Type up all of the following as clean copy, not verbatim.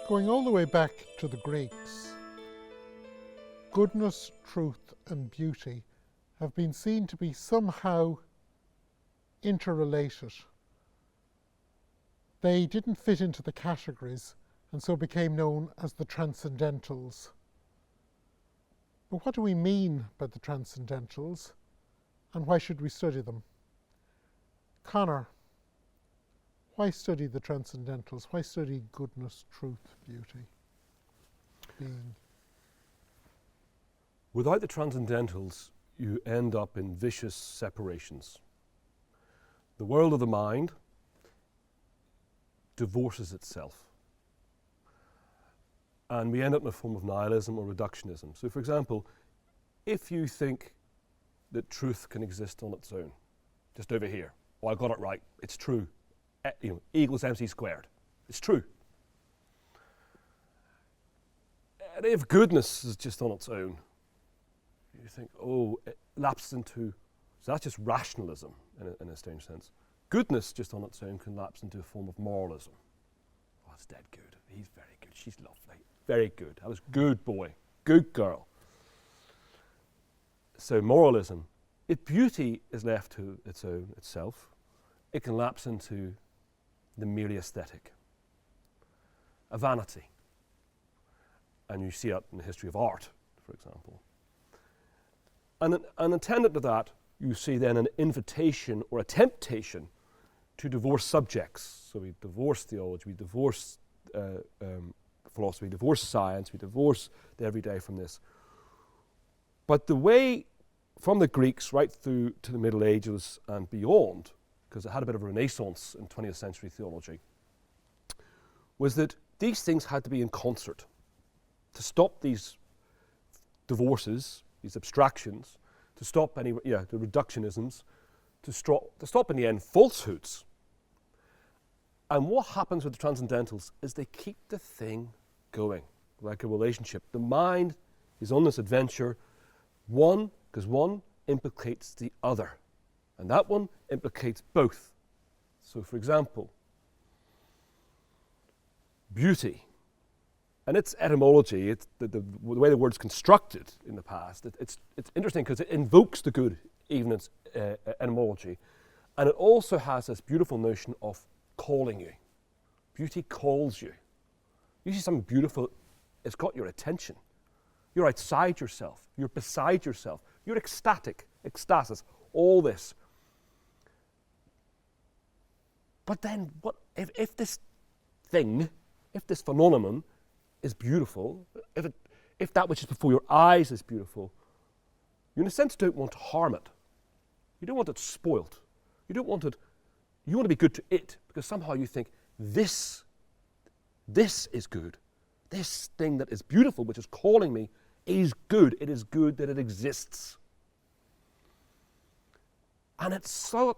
Going all the way back to the Greeks, goodness, truth and beauty have been seen to be somehow interrelated. They didn't fit into the categories and so became known as the Transcendentals. But what do we mean by the Transcendentals and why should we study them? Conor, why study the Transcendentals? Why study goodness, truth, beauty, being? Without the Transcendentals, you end up in vicious separations. The world of the mind divorces itself. And we end up in a form of nihilism or reductionism. So, for example, if you think that truth can exist on its own, just over here, oh, I got it right, it's true. E equals MC squared. It's true. And if goodness is just on its own, you think, oh, it lapses into, so that's just rationalism in a strange sense. Goodness just on its own can lapse into a form of moralism. Oh, that's dead good. He's very good. She's lovely. Very good. That was good boy. Good girl. So moralism. If beauty is left to its own itself, it can lapse into the merely aesthetic, a vanity. And you see that in the history of art, for example. And attendant to that, you see then an invitation or a temptation to divorce subjects. So we divorce theology, we divorce philosophy, we divorce science, we divorce the everyday from this. But the way from the Greeks right through to the Middle Ages and beyond, because it had a bit of a renaissance in 20th century theology, was that these things had to be in concert to stop these divorces, these abstractions, to stop any, the reductionisms, to stop in the end falsehoods. And what happens with the Transcendentals is they keep the thing going, like a relationship. The mind is on this adventure, because one implicates the other. And that one implicates both. So, for example, beauty and its etymology, it's the way the word's constructed in the past, it's interesting because it invokes the good, even its etymology. And it also has this beautiful notion of calling you. Beauty calls you. You see something beautiful, it's got your attention. You're outside yourself. You're beside yourself. You're ecstatic, ecstasis, all this. But then, what if this thing, if this phenomenon is beautiful, if that which is before your eyes is beautiful, you in a sense don't want to harm it. You don't want it spoilt. You want to be good to it, because somehow you think, this is good. This thing that is beautiful, which is calling me, is good. It is good that it exists. And it so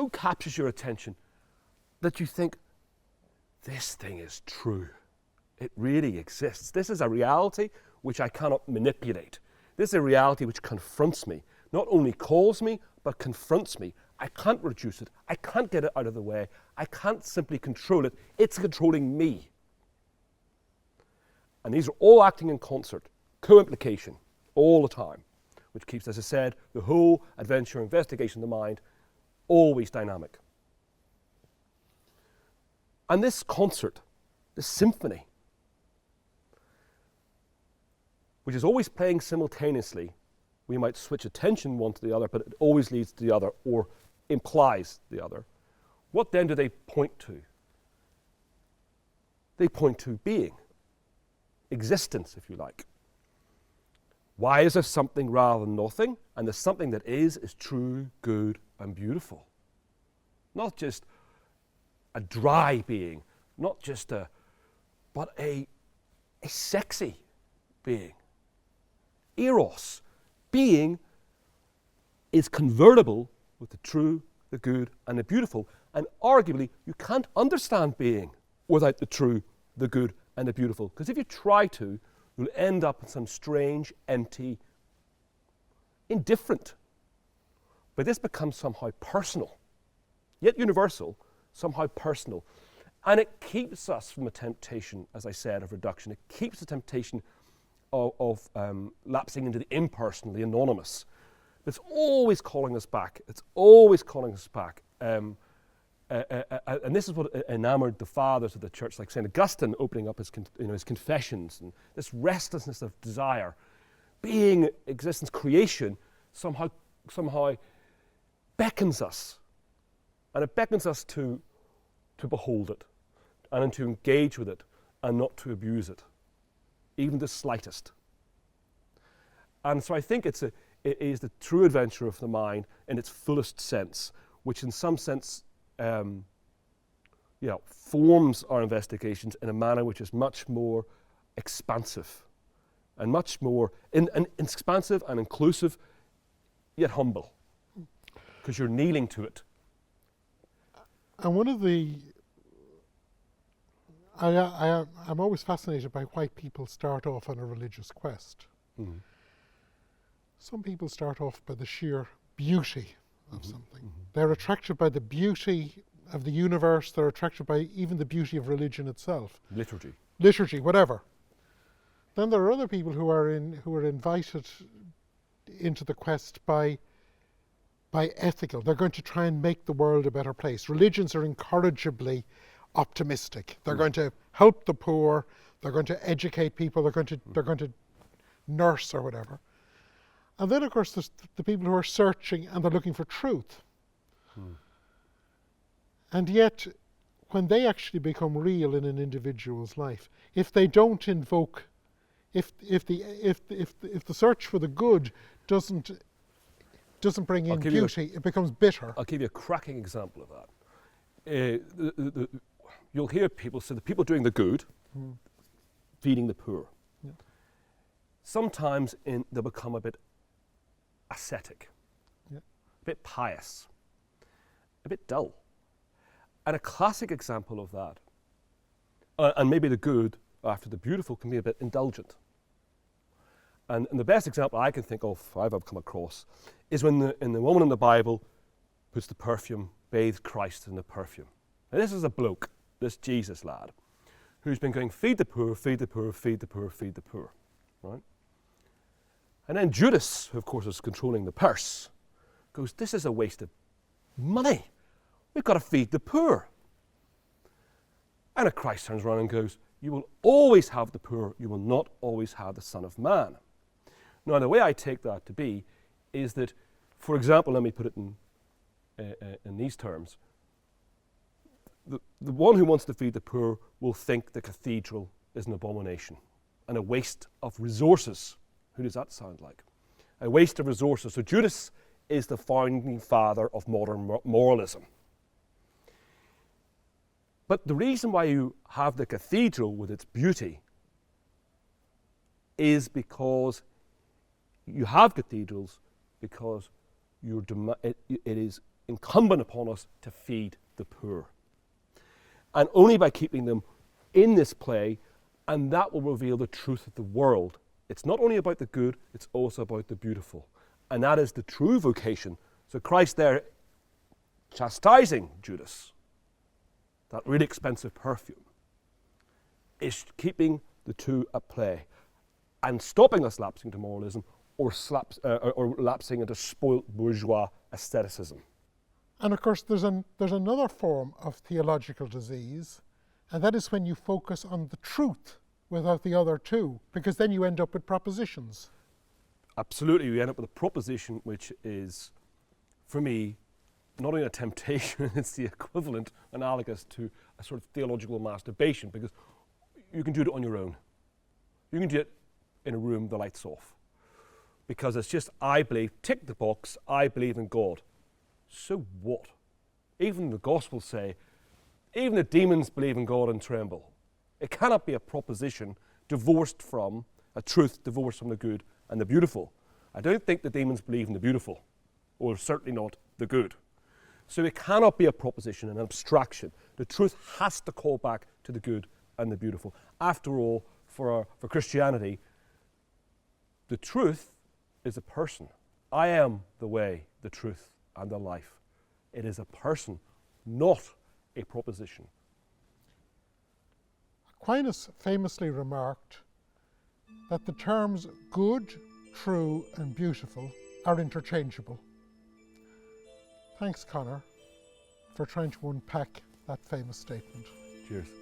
captures your attention that you think, this thing is true. It really exists. This is a reality which I cannot manipulate. This is a reality which confronts me. Not only calls me, but confronts me. I can't reduce it. I can't get it out of the way. I can't simply control it. It's controlling me. And these are all acting in concert, co-implication, all the time, which keeps, as I said, the whole adventure, investigation of the mind, always dynamic. And this concert, this symphony, which is always playing simultaneously, we might switch attention one to the other, but it always leads to the other or implies the other. What then do they point to? They point to being, existence, if you like. Why is there something rather than nothing? And the something that is true, good, and beautiful. Not just a dry being, not just but a sexy being. Eros, being, is convertible with the true, the good, and the beautiful. And arguably, you can't understand being without the true, the good, and the beautiful. Because if you try to, you'll end up in some strange, empty, indifferent. But this becomes somehow personal, yet universal, somehow personal. And it keeps us from the temptation, as I said, of reduction. It keeps the temptation of lapsing into the impersonal, the anonymous. It's always calling us back. It's always calling us back. And this is what enamored the fathers of the church, like St. Augustine opening up his confessions, and this restlessness of desire, being, existence, creation, somehow beckons us. And it beckons us to behold it, and to engage with it, and not to abuse it, even the slightest. And so I think it is the true adventure of the mind in its fullest sense, which in some sense forms our investigations in a manner which is much more expansive, and much more expansive and inclusive, yet humble, because you're kneeling to it. And one of the, I'm always fascinated by why people start off on a religious quest. Mm-hmm. Some people start off by the sheer beauty of something. Mm-hmm. They're attracted by the beauty of the universe. They're attracted by even the beauty of religion itself. Liturgy, whatever. Then there are other people who are invited into the quest by ethical. They're going to try and make the world a better place. Religions are incorrigibly optimistic. They're going to help the poor. They're going to educate people. They're going to nurse or whatever. And then, of course, there's the people who are searching and they're looking for truth. And yet, when they actually become real in an individual's life, if they don't invoke, if the search for the good doesn't bring in beauty, it becomes bitter. I'll give you a cracking example of that. You'll hear people say the people doing the good, feeding the poor. Yeah. Sometimes they become a bit ascetic, a bit pious, a bit dull. And a classic example of that, and maybe the good after the beautiful, can be a bit indulgent. And the best example I can think of I've ever come across is when the woman in the Bible puts the perfume, bathes Christ in the perfume. Now this is a bloke, this Jesus lad, who's been going, feed the poor, feed the poor, feed the poor, feed the poor, right? And then Judas, who of course is controlling the purse, goes, this is a waste of money. We've got to feed the poor. And Christ turns around and goes, you will always have the poor, you will not always have the Son of Man. Now, the way I take that to be is that, for example, let me put it in these terms. The one who wants to feed the poor will think the cathedral is an abomination and a waste of resources. Who does that sound like? A waste of resources. So Judas is the founding father of modern moralism. But the reason why you have the cathedral with its beauty is because you have cathedrals because it is incumbent upon us to feed the poor. And only by keeping them in this play, and that will reveal the truth of the world. It's not only about the good, it's also about the beautiful. And that is the true vocation. So Christ there chastising Judas, that really expensive perfume, is keeping the two at play and stopping us lapsing to moralism or lapsing into spoilt bourgeois aestheticism. And of course, there's another form of theological disease, and that is when you focus on the truth without the other two, because then you end up with propositions. Absolutely, you end up with a proposition which is, for me, not only a temptation, it's the equivalent, analogous to a sort of theological masturbation, because you can do it on your own. You can do it in a room, the lights off. Because it's just, I believe, tick the box, I believe in God. So what? Even the Gospels say, even the demons believe in God and tremble. It cannot be a proposition divorced from, a truth divorced from the good and the beautiful. I don't think the demons believe in the beautiful, or certainly not the good. So it cannot be a proposition, an abstraction. The truth has to call back to the good and the beautiful. After all, for Christianity, the truth is a person. I am the way, the truth, and the life. It is a person, not a proposition. Aquinas famously remarked that the terms good, true and beautiful are interchangeable. Thanks, Conor, for trying to unpack that famous statement. Cheers.